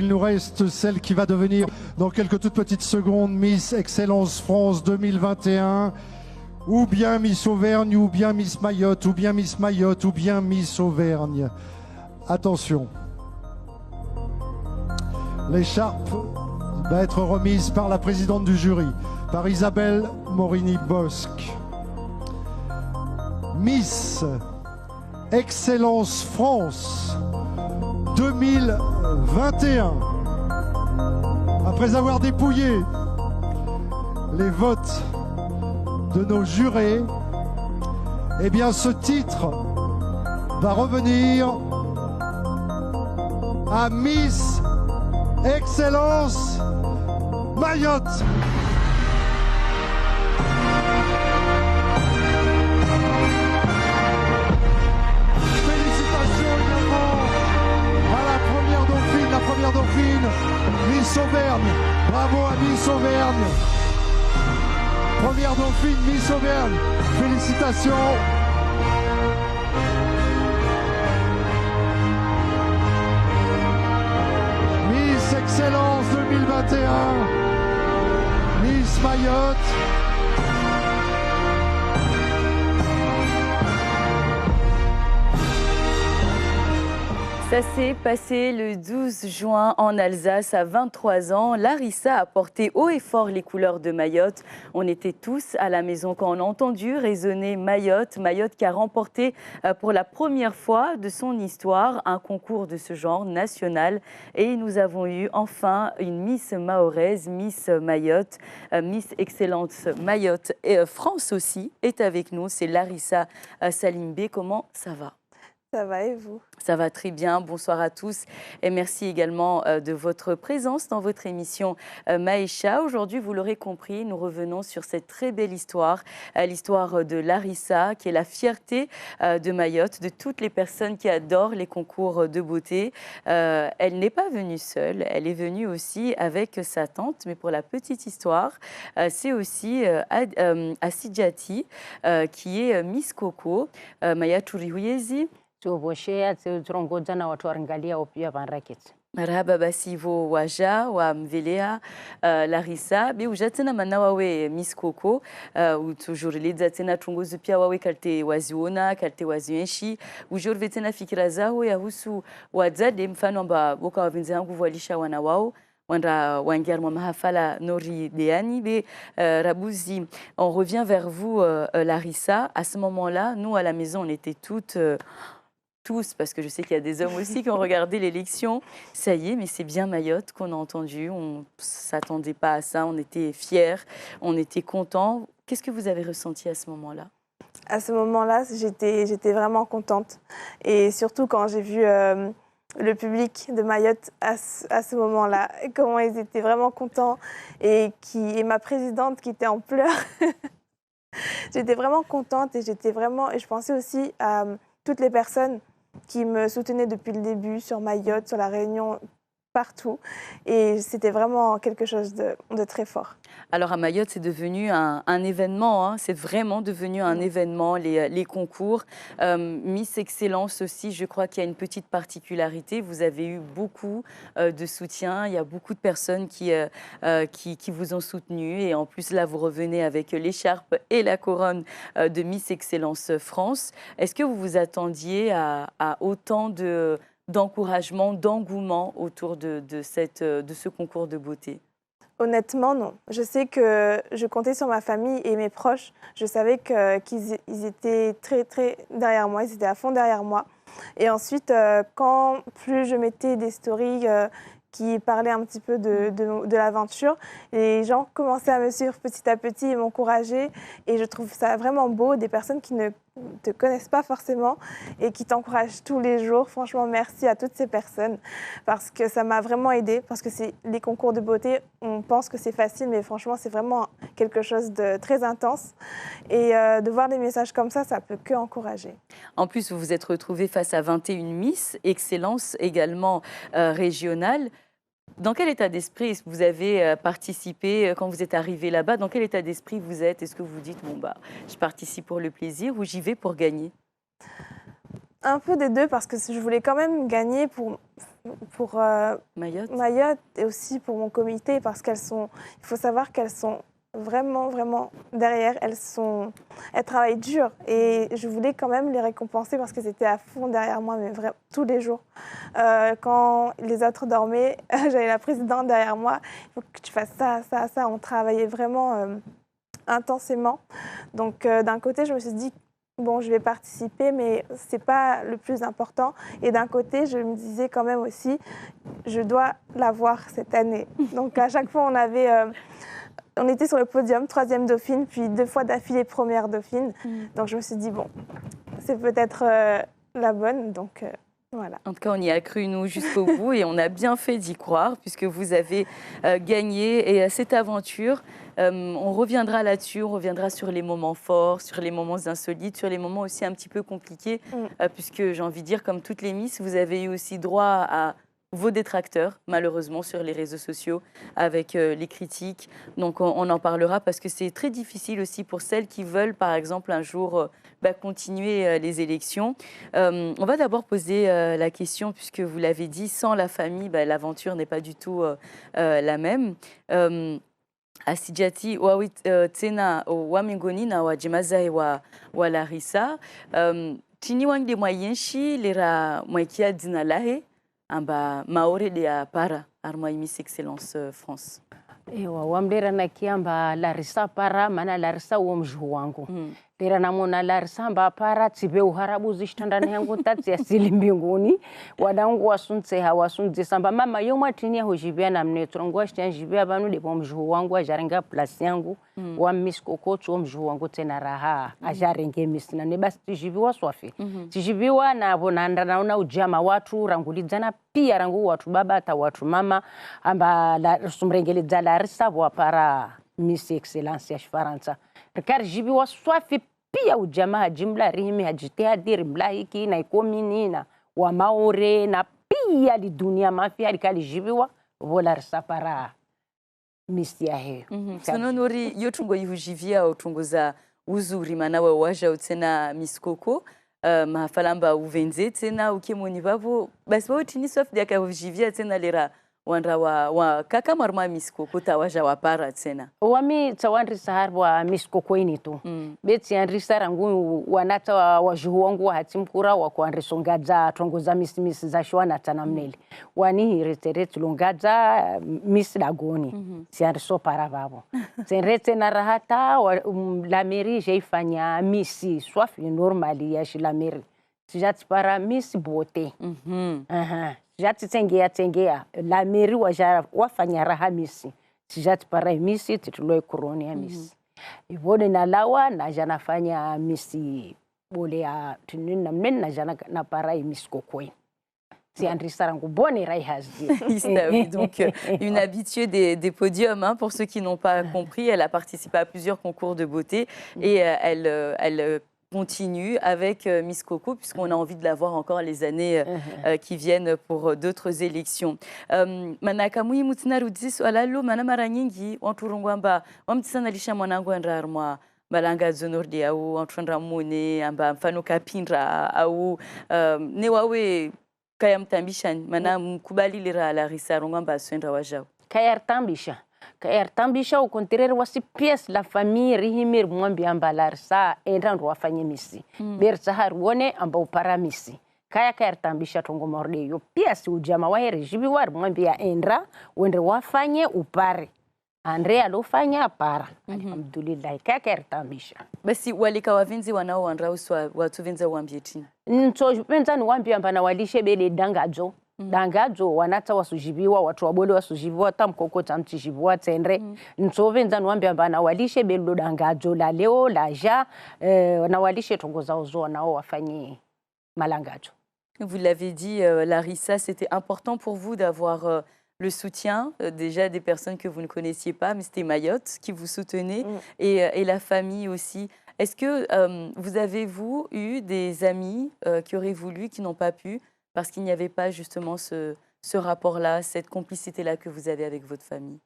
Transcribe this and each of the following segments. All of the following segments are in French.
il nous reste celle qui va devenir dans quelques toutes petites secondes Miss Excellence France 2021, ou bien Miss Auvergne, ou bien Miss Mayotte, ou bien Miss Mayotte, ou bien Miss Auvergne. Attention, l'écharpe va être remise par la présidente du jury, par Isabelle Morini-Bosque. Miss Excellence France 2021. Après avoir dépouillé les votes de nos jurés, eh bien ce titre va revenir à Miss Excellence Mayotte. Première dauphine, Miss Auvergne. Bravo à Miss Auvergne. Première dauphine, Miss Auvergne. Félicitations. Miss Excellence 2021. Miss Mayotte. Ça s'est passé le 12 juin en Alsace à 23 ans. Larissa a porté haut et fort les couleurs de Mayotte. On était tous à la maison quand on a entendu résonner Mayotte. Mayotte qui a remporté pour la première fois de son histoire un concours de ce genre national. Et nous avons eu enfin une Miss Mahoraise, Miss Mayotte, Miss Excellence Mayotte et France aussi est avec nous. C'est Larissa Salimbe. Comment ça va ? Ça va et vous ? Ça va très bien, bonsoir à tous et merci également de votre présence dans votre émission Maïcha. Aujourd'hui, vous l'aurez compris, nous revenons sur cette très belle histoire, l'histoire de Larissa qui est la fierté de Mayotte, de toutes les personnes qui adorent les concours de beauté. Elle n'est pas venue seule, elle est venue aussi avec sa tante, mais pour la petite histoire, c'est aussi Assidjati qui est Miss Coco. Maya Turiuyezi. Marhaba basi vo waja wa mvelea Larissa bi ujatina mana wawe Miss Coco utujuriliza tena tunguzu pia wawe kalte waziona kalte wazienshi ujurve tena fikira zao ya husu wadzade mfano amba boka wavinzi yangu walisha wana wao wanda wangiar mwa mahafala nori deani be Rabouzi. On revient vers vous Larissa. À ce moment-là, nous à la maison on était toutes tous, parce que je sais qu'il y a des hommes aussi qui ont regardé l'élection. Ça y est, mais c'est bien Mayotte qu'on a entendu. On ne s'attendait pas à ça. On était fiers, on était contents. Qu'est-ce que vous avez ressenti à ce moment-là ? À ce moment-là, j'étais vraiment contente. Et surtout quand j'ai vu le public de Mayotte à ce moment-là, comment ils étaient vraiment contents. Et ma présidente qui était en pleurs. J'étais vraiment contente et je pensais aussi à toutes les personnes qui me soutenaient depuis le début sur Mayotte, sur la Réunion, partout. Et c'était vraiment quelque chose de très fort. Alors à Mayotte, c'est devenu un événement, hein. C'est vraiment devenu un événement, les concours. Miss Excellence aussi, je crois qu'il y a une petite particularité. Vous avez eu beaucoup de soutien. Il y a beaucoup de personnes qui vous ont soutenu. Et en plus, là, vous revenez avec l'écharpe et la couronne de Miss Excellence France. Est-ce que vous vous attendiez à autant d'encouragement, d'engouement autour de ce concours de beauté ? Honnêtement, non. Je sais que je comptais sur ma famille et mes proches. Je savais qu'ils étaient très, très derrière moi. Ils étaient à fond derrière moi. Et ensuite, quand plus je mettais des stories qui parlaient un petit peu de l'aventure, les gens commençaient à me suivre petit à petit et m'encourager. Et je trouve ça vraiment beau, des personnes qui ne te connaissent pas forcément et qui t'encouragent tous les jours. Franchement, merci à toutes ces personnes parce que ça m'a vraiment aidée. Parce que les concours de beauté, on pense que c'est facile, mais franchement, c'est vraiment quelque chose de très intense. Et de voir des messages comme ça peut que encourager. En plus, vous vous êtes retrouvée face à 21 Miss Excellence également régionale. Dans quel état d'esprit vous avez participé quand vous êtes arrivé là-bas? Dans quel état d'esprit vous êtes? Est-ce que vous vous dites, bon, je participe pour le plaisir ou j'y vais pour gagner? Un peu des deux parce que je voulais quand même gagner pour Mayotte et aussi pour mon comité parce il faut savoir qu'elles sont vraiment, vraiment derrière. Elles travaillent dur et je voulais quand même les récompenser parce qu'elles étaient à fond derrière moi, mais vraiment tous les jours. Quand les autres dormaient, j'avais la présidente derrière moi. Il faut que tu fasses ça, ça, ça. On travaillait vraiment intensément. Donc d'un côté, je me suis dit, bon, je vais participer, mais ce n'est pas le plus important. Et d'un côté, je me disais quand même aussi, je dois l'avoir cette année. Donc à chaque fois, on était sur le podium, 3e dauphine, puis 2 fois d'affilée première dauphine. Donc je me suis dit, bon, c'est peut-être la bonne. Donc voilà. En tout cas, on y a cru, nous, jusqu'au bout, et on a bien fait d'y croire, puisque vous avez gagné. Et cette aventure, on reviendra là-dessus, on reviendra sur les moments forts, sur les moments insolites, sur les moments aussi un petit peu compliqués, puisque j'ai envie de dire, comme toutes les Miss, vous avez eu aussi droit à vos détracteurs, malheureusement, sur les réseaux sociaux, avec les critiques. Donc, on en parlera parce que c'est très difficile aussi pour celles qui veulent, par exemple, un jour continuer les élections. On va d'abord poser la question, puisque vous l'avez dit, sans la famille, l'aventure n'est pas du tout la même. Asijati tena wa miongoni na wajimazae wa Larissa tini wangi mwayenshi lera mwakia dina lahe amba maorede ya para armoi Miss Excellence France. Ewa wamdera na kiamba Larissa para mana Larissa womjhu wangu. Lera namona Larissa mba para tibe uharabu zishtandani yangu tati ya sili mbinguni. Wadangu wasunte hawasunte samba mama yomwa tinia hujibia na mnetrongu washtia jibia banu depo mjhu wangu ajarenga plasi yangu. Wa Miss Coco tu mjhu wangu tena raha ajarenge Miss na nebasi tijibiwa swafi. Tijibiwa na bonanda naona ujama watu rangulizana pia rangu watu baba ata watu mama amba sumrengeli za Larissa wa para Miss Excellence ya Faransa. Rikari jibiwa swafi pia ujama jimla rihimi hajitea diri mlahiki na ikomini na wa maore na pia li dunia mafia rikari jibiwa vo Larissa para Miss ya heo. Sononori yotungo yihujivia utungo za uzuri manawe waja utena Miss Coco mahafalamba uvenze tena ukimoni babo basi wao tini sof dia kahujivia tena lera wandra wa kaka marma Miss Coco tawaja wa para tena wami tawandri sahar wa Miss Coco ini tu beti andri sarangu wanata wa juhu wangu wa hatimkura wa kuandri songaza tongoza Miss za shwana tanamneli wani reteret longaza Miss Dagoni si andri so para babo senrete na rahata la mairie jeifanya Miss swafi normali ya la mairie sijati para Miss Beauté jati tengea la mairie wafanya raha Miss sijati para Miss tituloe kuroni ya Miss ibode na lawa na jana fanya Miss bole ya tunina men na jana na para Miss Coco c'est Andri Sarangu bonne rai hasdi. Donc une habituée des podiums hein, pour ceux qui n'ont pas compris, elle a participé à plusieurs concours de beauté et elle continue avec Miss Coco puisqu'on a envie de la voir encore les années qui viennent pour d'autres élections. Manakamui mutinarudzi swalalo mana mara nyingi wanturungwamba wamtisanalisha mwanangu andarmwa balanga zonordi au antundra mone amba mfano kapindra au ne wawe kaya mtambishan mana mkubali lira Larissa rungwamba swendra wajao kaya tambisha ukonterere wasi pièce la famille rihimir mwambi amba Larissa endrandu wafanye Misi berza harwone amba upara Misi kaya tambisha tongo morde yo pièce ujama wa rejibi war mwambi ya endra wende wafanye upare Andrea alofanya para alhamdulillah kaya tambisha basi walika wavinzi wanao wandra uswa watu vinza wambie tini nto penza ni wambia amba na walishe bele dangajo wanata wasujibiwa watu wabole wasujibiwa tamkoko tamtijibiwa tendre nto penza ni wambia amba na walishe bele dangajo la leo la ja na walishe tongoza ozo nao wafanye malangajo. Vous l'avez dit Larissa, c'était important pour vous d'avoir le soutien déjà des personnes que vous ne connaissiez pas, mais c'était Mayotte qui vous soutenait et la famille aussi. Est-ce que vous avez, eu des amis qui auraient voulu, qui n'ont pas pu, parce qu'il n'y avait pas justement ce rapport-là, cette complicité-là que vous avez avec votre famille?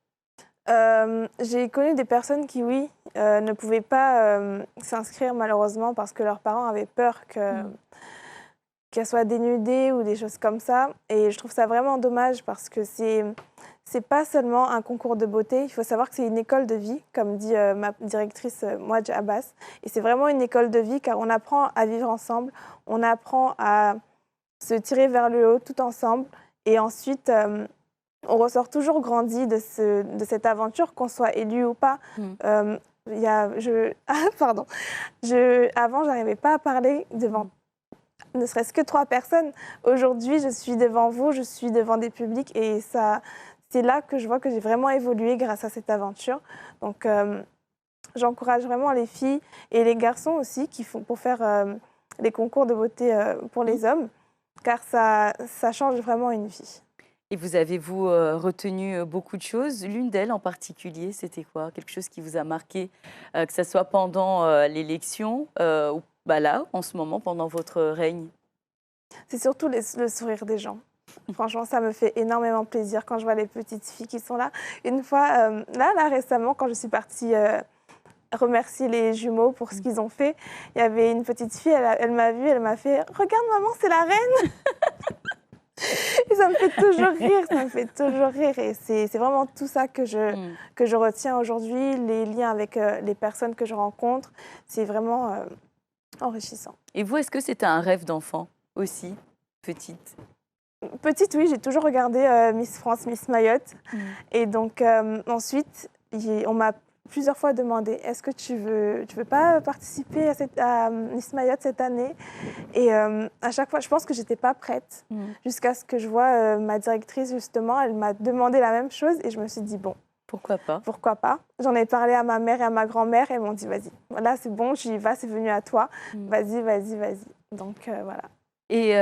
J'ai connu des personnes qui, oui, ne pouvaient pas s'inscrire malheureusement parce que leurs parents avaient peur qu'elle soit dénudée ou des choses comme ça. Et je trouve ça vraiment dommage parce que c'est pas seulement un concours de beauté. Il faut savoir que c'est une école de vie, comme dit ma directrice Mouadj Abbas. Et c'est vraiment une école de vie car on apprend à vivre ensemble, on apprend à se tirer vers le haut tout ensemble. Et ensuite, on ressort toujours grandi de cette aventure, qu'on soit élu ou pas. Pardon. Avant, je n'arrivais pas à parler devant ne serait-ce que 3 personnes. Aujourd'hui, je suis devant vous, je suis devant des publics et c'est là que je vois que j'ai vraiment évolué grâce à cette aventure. Donc, j'encourage vraiment les filles et les garçons aussi pour faire les concours de beauté pour les hommes, car ça change vraiment une vie. Et vous avez-vous retenu beaucoup de choses? L'une d'elles en particulier, c'était quoi? Quelque chose qui vous a marqué, que ce soit pendant l'élection ou là, en ce moment, pendant votre règne? C'est surtout le sourire des gens. Franchement, ça me fait énormément plaisir quand je vois les petites filles qui sont là. Une fois, là récemment, quand je suis partie remercier les jumeaux pour ce qu'ils ont fait, il y avait une petite fille, elle m'a vue, elle m'a fait « Regarde maman, c'est la reine !» Et ça me fait toujours rire, ça me fait toujours rire. Et c'est vraiment tout ça que je retiens aujourd'hui, les liens avec les personnes que je rencontre. C'est vraiment enrichissant. Et vous, est-ce que c'était un rêve d'enfant aussi, petite? Petite, oui, j'ai toujours regardé Miss France, Miss Mayotte. Et donc, ensuite, on m'a plusieurs fois demandé est-ce que tu veux pas participer à Miss Mayotte cette année? Et à chaque fois, je pense que j'étais pas prête, jusqu'à ce que je vois ma directrice, justement, elle m'a demandé la même chose et je me suis dit bon, pourquoi pas? Pourquoi pas? J'en ai parlé à ma mère et à ma grand-mère et elles m'ont dit vas-y, là c'est bon, j'y vais, c'est venu à toi, vas-y. Donc voilà. Et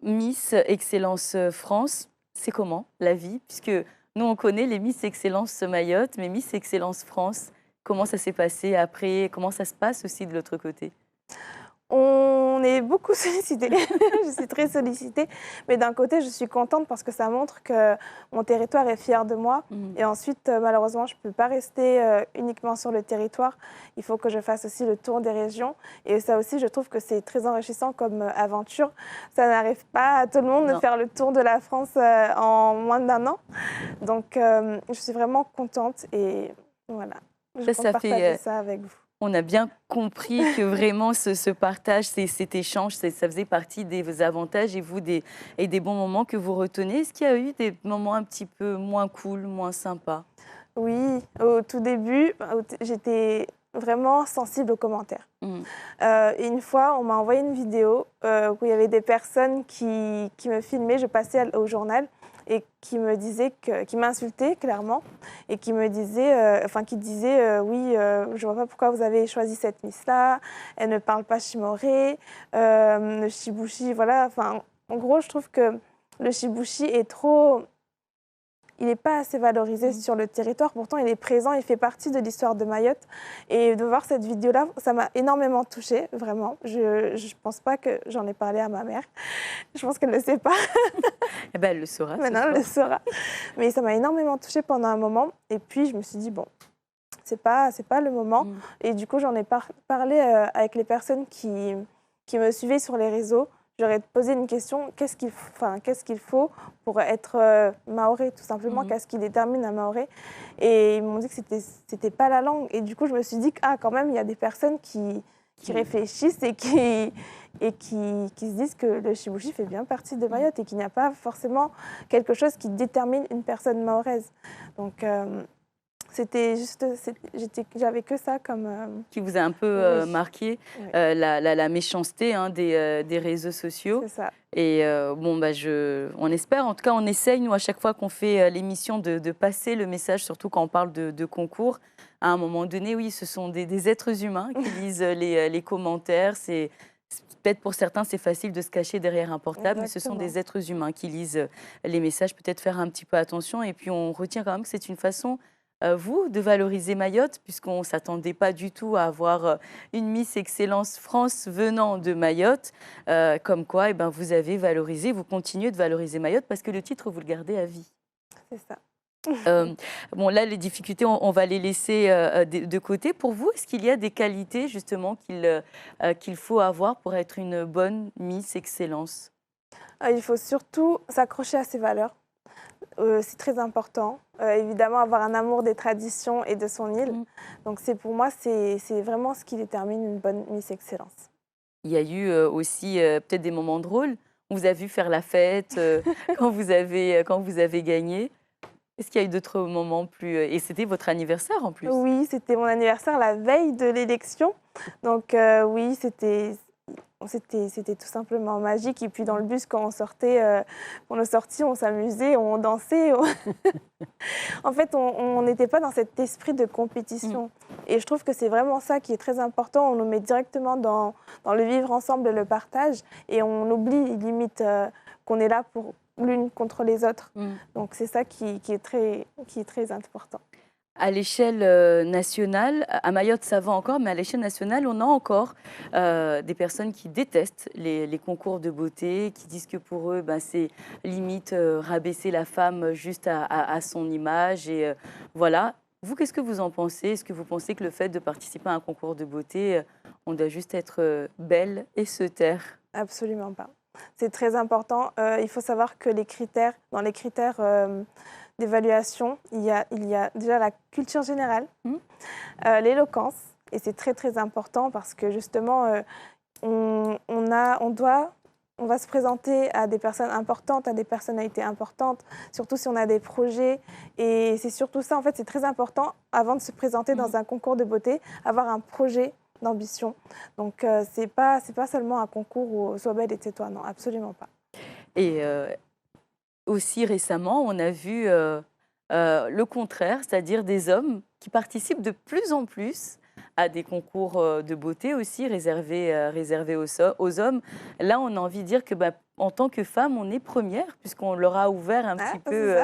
Miss Excellence France, c'est comment la vie? Puisque nous, on connaît les Miss Excellence Mayotte, mais Miss Excellence France, comment ça s'est passé après? Comment ça se passe aussi de l'autre côté? On est beaucoup sollicité, je suis très sollicitée, mais d'un côté, je suis contente parce que ça montre que mon territoire est fier de moi. Et ensuite, malheureusement, je ne peux pas rester uniquement sur le territoire. Il faut que je fasse aussi le tour des régions. Et ça aussi, je trouve que c'est très enrichissant comme aventure. Ça n'arrive pas à tout le monde de faire le tour de la France en moins d'1 an. Donc, je suis vraiment contente et voilà, je compte partager ça avec vous. On a bien compris que vraiment ce partage, cet échange, ça faisait partie des avantages et des bons moments que vous retenez. Est-ce qu'il y a eu des moments un petit peu moins cool, moins sympas? Oui, au tout début, j'étais vraiment sensible aux commentaires. Et une fois, on m'a envoyé une vidéo où il y avait des personnes qui me filmaient, je passais au journal, et qui m'insultaient clairement et qui me disaient, oui, je vois pas pourquoi vous avez choisi cette Miss-là, elle ne parle pas Shimoré, le Shibushi, voilà. Enfin, en gros, je trouve que le Shibushi il n'est pas assez valorisé sur le territoire. Pourtant, il est présent, il fait partie de l'histoire de Mayotte. Et de voir cette vidéo-là, ça m'a énormément touchée, vraiment. Je ne pense pas que j'en ai parlé à ma mère. Je pense qu'elle ne le sait pas. Eh ben, elle le saura. Maintenant, elle le saura. Mais ça m'a énormément touchée pendant un moment. Et puis, je me suis dit, bon, c'est pas le moment. Et du coup, j'en ai parlé avec les personnes qui me suivaient sur les réseaux. J'aurais posé une question, qu'est-ce qu'il faut pour être maoré, tout simplement, qu'est-ce qui détermine un maoré? Et ils m'ont dit que c'était pas la langue. Et du coup, je me suis dit que quand même, il y a des personnes qui réfléchissent et qui se disent que le Shibushi fait bien partie de Mayotte et qu'il n'y a pas forcément quelque chose qui détermine une personne mahoraise. Donc, j'avais que ça comme... Qui vous a un peu marqué, la méchanceté des réseaux sociaux. C'est ça. Et on espère, en tout cas on essaye, nous, à chaque fois qu'on fait l'émission, de passer le message, surtout quand on parle de concours. À un moment donné, oui, ce sont des êtres humains qui lisent les commentaires. Peut-être pour certains, c'est facile de se cacher derrière un portable, mais ce sont des êtres humains qui lisent les messages. Peut-être faire un petit peu attention. Et puis on retient quand même que c'est une façon... vous, de valoriser Mayotte, puisqu'on ne s'attendait pas du tout à avoir une Miss Excellence France venant de Mayotte, comme quoi vous avez valorisé, vous continuez de valoriser Mayotte, parce que le titre, vous le gardez à vie. C'est ça. Là, les difficultés, on va les laisser de côté. Pour vous, est-ce qu'il y a des qualités, justement, qu'il faut avoir pour être une bonne Miss Excellence? Il faut surtout s'accrocher à ses valeurs. C'est très important. Évidemment, avoir un amour des traditions et de son île. Donc, pour moi, c'est vraiment ce qui détermine une bonne Miss Excellence. Il y a eu aussi peut-être des moments drôles. On vous a vu faire la fête quand vous avez gagné. Est-ce qu'il y a eu d'autres moments plus... Et c'était votre anniversaire en plus? Oui, c'était mon anniversaire la veille de l'élection. Donc oui, c'était tout simplement magique. Et puis dans le bus, quand on sortait, pour nos sorties, on s'amusait, on dansait. En fait, on n'était pas dans cet esprit de compétition. Et je trouve que c'est vraiment ça qui est très important. On nous met directement dans le vivre ensemble, le partage. Et on oublie limite qu'on est là pour l'une contre les autres. Donc c'est ça qui est très important. À l'échelle nationale, à Mayotte ça va encore, mais à l'échelle nationale, on a encore des personnes qui détestent les concours de beauté, qui disent que pour eux, c'est limite rabaisser la femme juste à son image. Et voilà. Vous, qu'est-ce que vous en pensez? Est-ce que vous pensez que le fait de participer à un concours de beauté, on doit juste être belle et se taire? Absolument pas. C'est très important. Il faut savoir que dans les critères d'évaluation, il y a déjà la culture générale, l'éloquence, et c'est très très important parce que justement, on va se présenter à des personnes importantes, à des personnalités importantes, surtout si on a des projets. Et c'est surtout ça, en fait, c'est très important, avant de se présenter dans un concours de beauté, avoir un projet d'ambition. Donc, c'est pas seulement un concours où sois belle et tais-toi, non, absolument pas. Et aussi récemment, on a vu le contraire, c'est-à-dire des hommes qui participent de plus en plus à des concours de beauté aussi réservés aux hommes. Là, on a envie de dire que en tant que femme, on est première puisqu'on leur a ouvert un petit peu,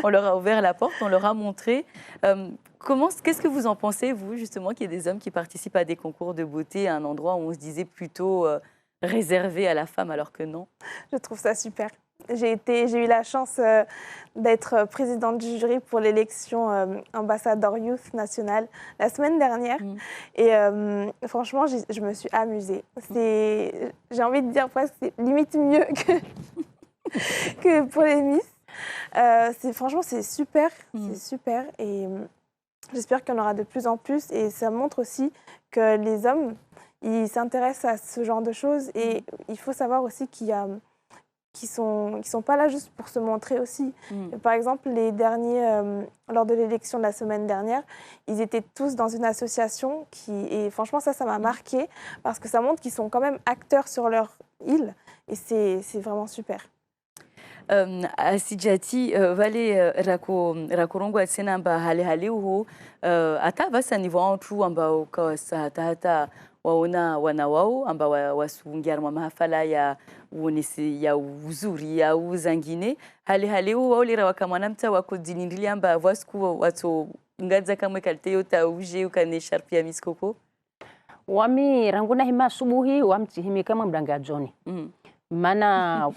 on leur a ouvert la porte, on leur a montré. Qu'est-ce que vous en pensez, vous, justement, qu'il y ait des hommes qui participent à des concours de beauté à un endroit où on se disait plutôt réservé à la femme alors que non? Je trouve ça super. J'ai eu la chance d'être présidente du jury pour l'élection ambassadeur Youth National la semaine dernière. Et franchement, je me suis amusée. J'ai envie de dire presque c'est limite mieux que pour les Miss. Franchement, c'est super. C'est super. Et j'espère qu'il y en aura de plus en plus. Et ça montre aussi que les hommes, ils s'intéressent à ce genre de choses. Et il faut savoir aussi qu'il y a... qui sont pas là juste pour se montrer aussi. Par exemple, les derniers, lors de l'élection de la semaine dernière, ils étaient tous dans une association et franchement, ça m'a marqué parce que ça montre qu'ils sont quand même acteurs sur leur île et c'est vraiment super. Asijati vale rakorongo atsena amba hale uho ata basa ni watu ambao kwa hata waona wana wao ambao wasuungia mahafala ya uonesi ya uzuri ya uzangine hale uho wale wakamwanamta wako dinindili amba wasku watu ngadza kamwe kalteyo tauje ukane sharpia miskoko wami ranguna hima subuhi wamti himi kama mdanga John mana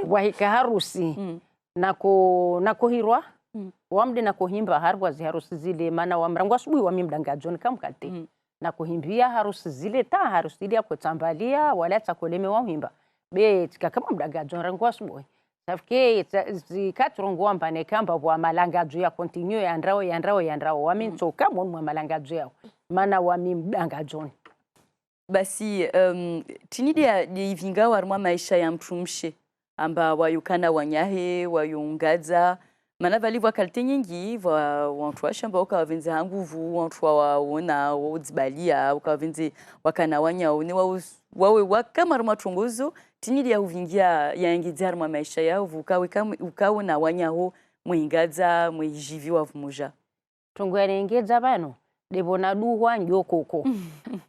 wahika harusi nako hirwa wamde nako himba harwa harusi zile mana wamrangwa subuhi wami mdanga John kamkate nako himbia harusi zile ta harusi ile kwa tambalia wala takoleme wahimba be tika kama mdanga John rangwa subuhi safike zikatrongo ambane kamba wa malanga juu ya continue yandrao wami ntoka mwa malanga juu yao mana wami mdanga John. Basi tinidia ivinga warmwa maisha ya mtumshe amba wayukana wanyahe wayungadza mana valivwa kalte nyingi wantu washamba ukawavenze hanguvu wantu waona wodzibalia ukawavenze wakana wanyao ni wawe wakamara matongozo tinidia uvingia yaengedza harmwa maisha yao ukawe na wanyaho mwingadza mwijiviwa vumuja tongwerengedza bano debona duhwa njokoko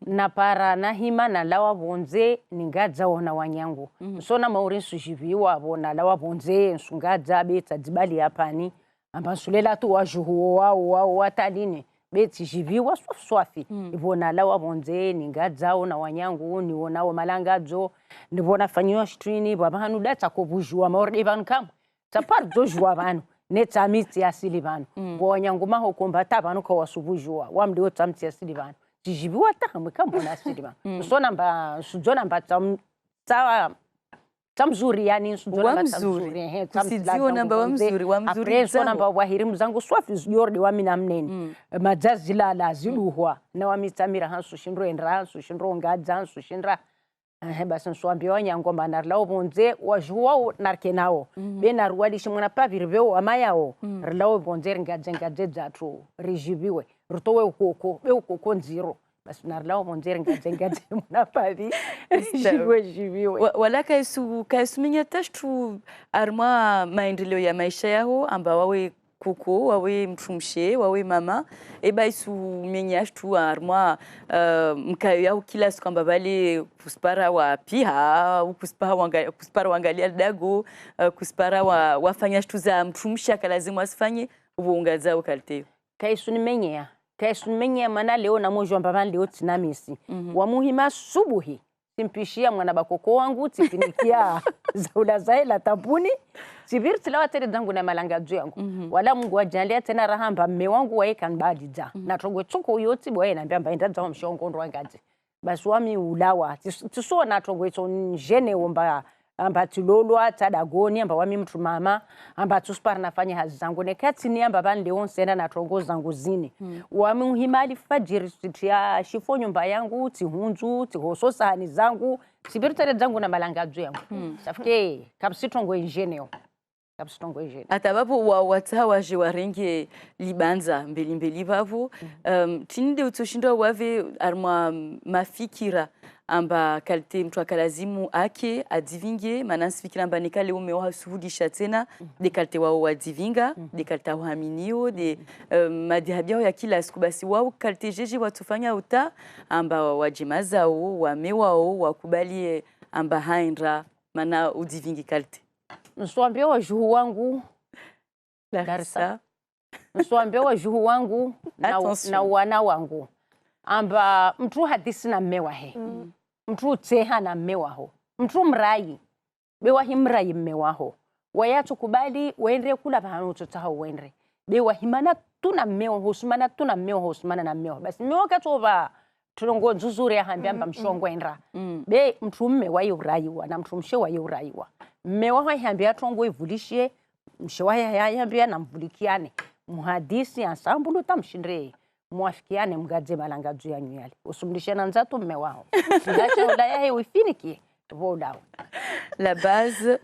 na para na hima na lawa bonze ningadza ona wanyangu sona mauri sujiviwa bona lawa bonze nsungadza beta dibali yapani ambansulela tu wajuhu wao watalini beti jiviwa swafi ibona lawa bonze ningadza ona wanyangu ni ona wa malangadzo ndibona fanyiwa strini babanu data ko bujua mauri van kam tapar dojua banu neta miti ya silibano wanyangu maho kombata banu ko wasubujua wamde otamti ya silibano jijibiwa ta kamwe kambona silibano sona mba sujona mba Tamzuri yani wa mzuri kusidziwa namba wa mzuri apreso namba wahirimu zangu swafi yorde wa mina mneni majazi la ziluhwa na wa mitamira hansu shindro endra hansu shindro ngadza hansu shindra basi nswambia wanyango manarla obonze wajua narkenao be narwali shimuna pavirve wa mayao rlawo bonze ngadze dzatru rijibiwe rutowe ukoko be ukoko nziro basi narla obonze ngadze muna pavi jibiwe wala kaisu minyatashtu arma maendeleo ya maisha yao amba wawe kuko wawe mtumshe wawe mama eba isu menyashtu arma mkayo yao kila siku amba bale kuspara wa piha kuspara wangalia dago kuspara wafanya shtu za mtumsha kalazimu asifanye uungaza ukalteo kaisu nimenyea mana leo na mojo amba leo tinamisi wa muhima subuhi simpishia mwana bakoko wangu tipinikia zaula zaila tabuni sivir tilawa tere zangu na malanga yangu wala Mungu ajalia tena rahamba mme wangu wae kan badija na togwe choko yoti boye na mbamba enda za mshongo ndo wangaje basi wami ulawa tiso na togwe ton jene omba amba tilolwa tadagoni amba wami mtu mama amba tuspara nafanya hazi zangu nekati ni amba bande onsenda na togo zangu zini wami uhimali fajiri sitia shifonyo mba yangu tihunzu tihoso sahani zangu sibirtere zangu na malangazo yangu safike kapsitongo ingeneo atabapo watawaje waringe libanza mbeli babu tinide utoshinda wave arma mafikira amba kalte mtu akalazimu ake adivinge manasi fikira amba nekale umewa suhudisha tena de kalte wao wadivinga de kalte wahaminio de madihabia ya kila siku basi wao kalte jeje watufanya uta amba wajimazao wamewao wakubali amba haindra mana udivingi kalte Nswambia wa juhu wangu Larissa. Nswambia wa juhu wangu na wana wangu amba mtu hadisi na mmewa he mtu teha na mmewa ho mtu mrai bewa himrai mmewa ho wayatu kubali wendre kula bahanu tutaha wendre bewa himana tuna mmewa hosumana tuna mmewa hosumana na mmewa basi mmewa katova tulongo nzuzuri ya hambia mba mshongo endra be mtu mme wa yuraiwa na mtu mshe wa yuraiwa mme wa hambia tongo ivulishie mshe wa hambia na mvulikiane muhadisi ansambulu tamshindre mwafikiane mgadze malangazo ya nyali usumlishe na nzatu mme wao ndacha ulaya he wifiniki vodao la base.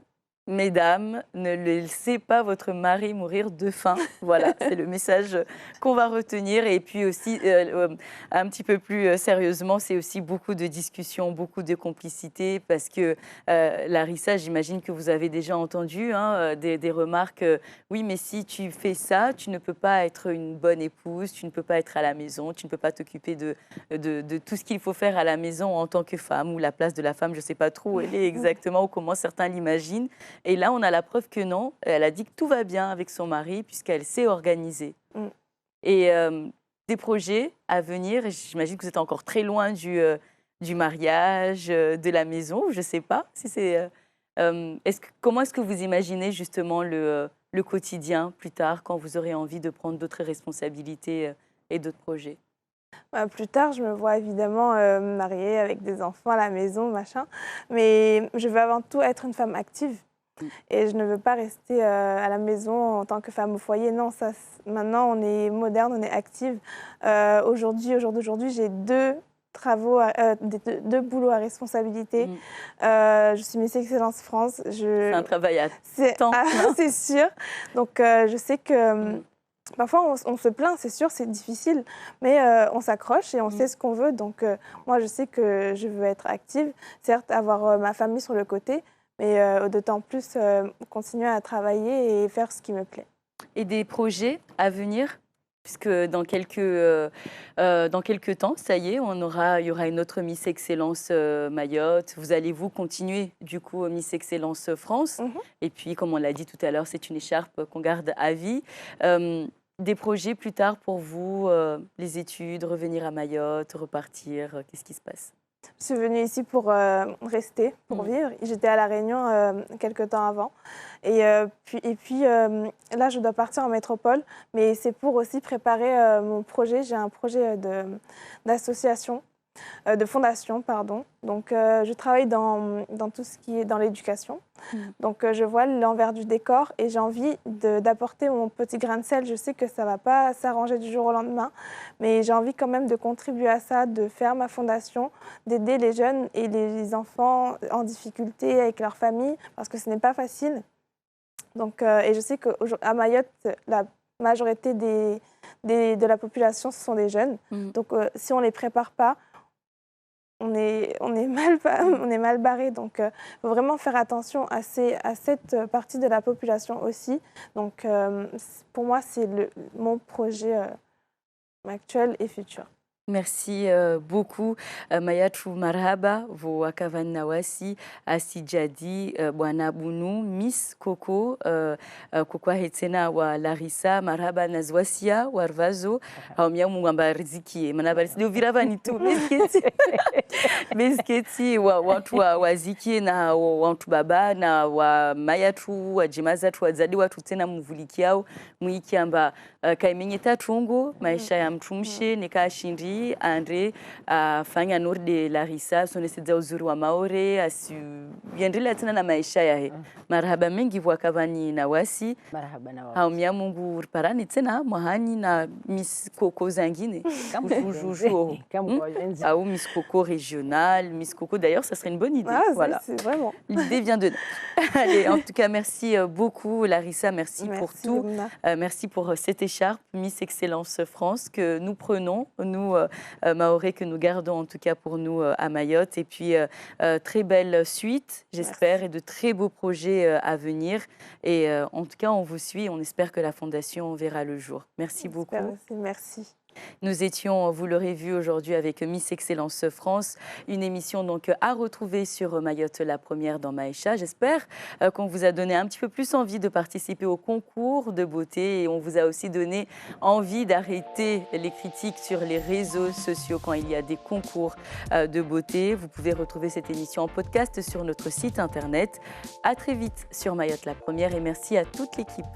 Mesdames, ne laissez pas votre mari mourir de faim. Voilà, c'est le message qu'on va retenir. Et puis aussi, un petit peu plus sérieusement, c'est aussi beaucoup de discussions, beaucoup de complicité. Parce que Larissa, j'imagine que vous avez déjà entendu des remarques. Oui, mais si tu fais ça, tu ne peux pas être une bonne épouse, tu ne peux pas être à la maison, tu ne peux pas t'occuper de tout ce qu'il faut faire à la maison en tant que femme, ou la place de la femme, je ne sais pas trop où elle est exactement, ou comment certains l'imaginent. Et là, on a la preuve que non. Elle a dit que tout va bien avec son mari puisqu'elle s'est organisée. Et des projets à venir, j'imagine que vous êtes encore très loin du mariage, de la maison, je ne sais pas. Si c'est, comment est-ce que vous imaginez justement le quotidien plus tard quand vous aurez envie de prendre d'autres responsabilités et d'autres projets? Plus tard, je me vois évidemment mariée avec des enfants à la maison, machin. Mais je veux avant tout être une femme active. Et je ne veux pas rester à la maison en tant que femme au foyer. Non, ça, maintenant, on est moderne, on est active. Au jour d'aujourd'hui, j'ai deux boulots à responsabilité. Je suis Miss Excellence France. C'est un travail à temps. C'est sûr. Donc, je sais que... Parfois, on se plaint, c'est sûr, c'est difficile, mais on s'accroche et on sait ce qu'on veut. Donc, moi, je sais que je veux être active, certes, avoir ma famille sur le côté, mais d'autant plus continuer à travailler et faire ce qui me plaît. Et des projets à venir? Puisque dans quelques temps, ça y est, il y aura une autre Miss Excellence Mayotte. Vous allez continuer du coup Miss Excellence France. Et puis, comme on l'a dit tout à l'heure, c'est une écharpe qu'on garde à vie. Des projets plus tard pour vous, les études, revenir à Mayotte, repartir, qu'est-ce qui se passe? Je suis venue ici pour rester, pour vivre. J'étais à La Réunion quelques temps avant. Et puis là, je dois partir en métropole. Mais c'est pour aussi préparer mon projet. J'ai un projet d'association de fondation, pardon. Donc, je travaille dans tout ce qui est dans l'éducation. Donc, je vois l'envers du décor et j'ai envie d'apporter mon petit grain de sel. Je sais que ça ne va pas s'arranger du jour au lendemain, mais j'ai envie quand même de contribuer à ça, de faire ma fondation, d'aider les jeunes et les enfants en difficulté avec leur famille, parce que ce n'est pas facile. Donc, et je sais qu'à Mayotte, la majorité de la population, ce sont des jeunes. Donc, si on ne les prépare pas, on est mal barré. Donc, il faut vraiment faire attention à cette partie de la population aussi. Donc, pour moi, c'est mon projet actuel et futur. Merci beaucoup Mayatu marhaba vo akavan nawasi asijadi bwana bunu Miss Coco kwa hetena wa Larissa marhaba nazwasia warvazo haumia mungamba riziki manaba ndio viravani tu mesketi watu waziki na watu baba na wa Mayatu wajimaza tu wazadi watu tena mvulikiao mwiki amba kaimenyeta tungu maisha ya mtumshe nikashindi Andre afanya norde Larissa soneseza uzuri wa Maore asiendelea tena na maisha yahe marhaba mengi wakavani na wasi marhaba na wasi haumia Mungu parani tena mwahani na Miss Coco zangine toujours ou Miss Coco régionale Miss Coco d'ailleurs ça serait une bonne idée voilà c'est vraiment l'idée vient de allez en tout cas merci beaucoup Larissa merci pour tout merci pour cette écharpe Miss Excellence France que nous prenons nous Maoré que nous gardons en tout cas pour nous à Mayotte et puis très belle suite j'espère et de très beaux projets à venir et en tout cas on vous suit, on espère que la fondation verra le jour. Merci beaucoup. Merci. Nous étions, vous l'aurez vu aujourd'hui avec Miss Excellence France, une émission donc à retrouver sur Mayotte la première dans Maïcha. J'espère qu'on vous a donné un petit peu plus envie de participer au concours de beauté et on vous a aussi donné envie d'arrêter les critiques sur les réseaux sociaux quand il y a des concours de beauté. Vous pouvez retrouver cette émission en podcast sur notre site internet. À très vite sur Mayotte la première et merci à toute l'équipe.